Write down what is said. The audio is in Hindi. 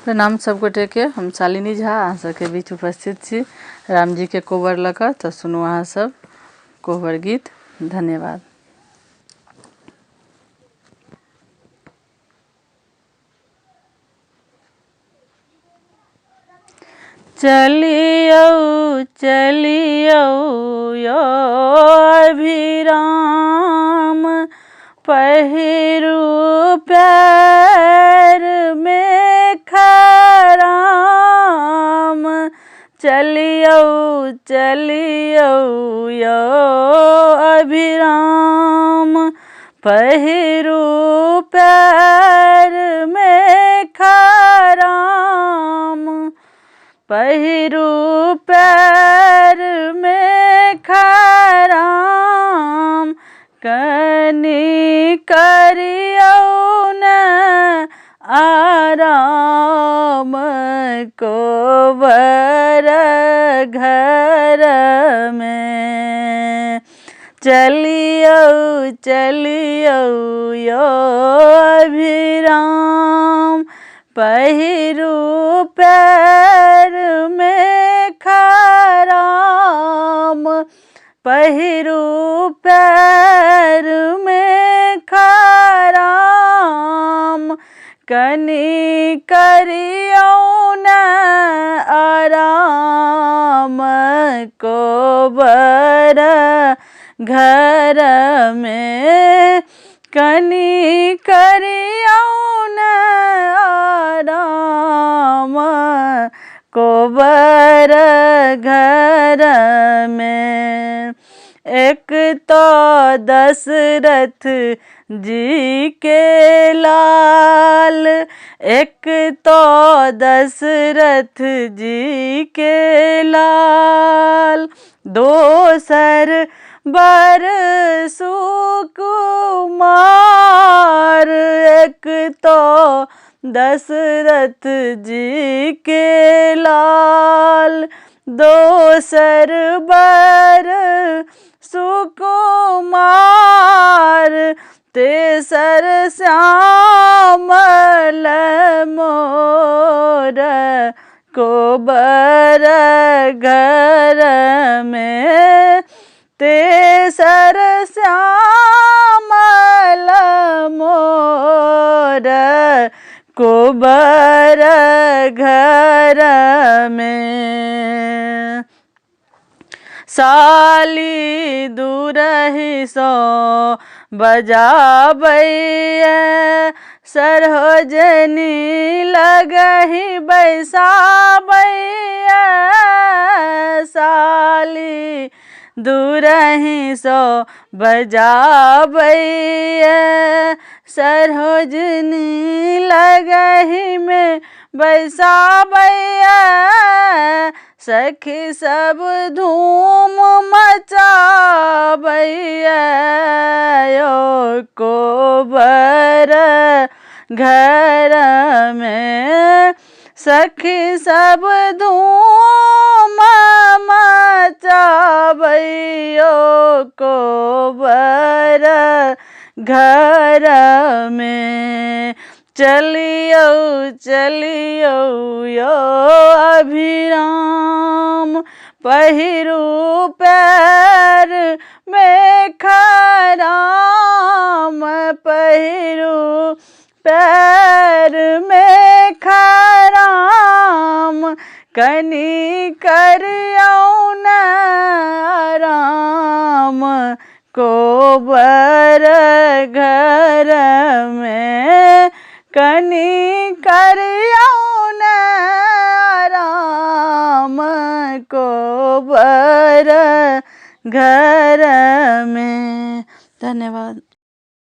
प्रणाम सब गोटे के। हम शालिनी झा अहाँ सबके बीच उपस्थित छी राम जी के कोबर लऽ कऽ। तऽ सुनू अहाँ सब कोबर गीत। धन्यवाद। चलियौ चलियौ यो अभिराम, पहिरू पैर में खराम। चलियौ चलियौ यो अभिराम, पहिरू पैर में खराम। पहिरू पैर में खराम, कनि करियौ न आराम। कोबर घर में चलियौ चलियौ यो अभिराम, पहिरू पैर में खराम। पहिरू पैर में खराम, कनि करियौ न आराम। कोबर घर में कनि करियौ न आराम। कोबर घर में एक तो दशरथ जी के लाल, एक तो दशरथ जी के लाल। दोसर बर सुकुमार, एक तो दशरथ जी के लाल। दोसर बर सुकुमार, तेसर श्यामल मोर। कोबर घर में तेसर श्यामल मोर। कोबर घर में साली दूरहि सो बजाबैया, सरोजनी लगहि बैसाबैया। साली दूरहि सो बजाबैया, सरोजनी लगहि में बैसाबैया। सखी सब धूम मचाबैया, यो कोबर घर में सखी सब धूम मचाबैयो। कोबर घर में चलियौ चलियौ यो अभिराम, पहिरू पैर में खराम। पहिरू पैर में खराम, कनि करियौ न आराम। कोबर घर में कनि करियौ न आराम। कोबर घर में। धन्यवाद।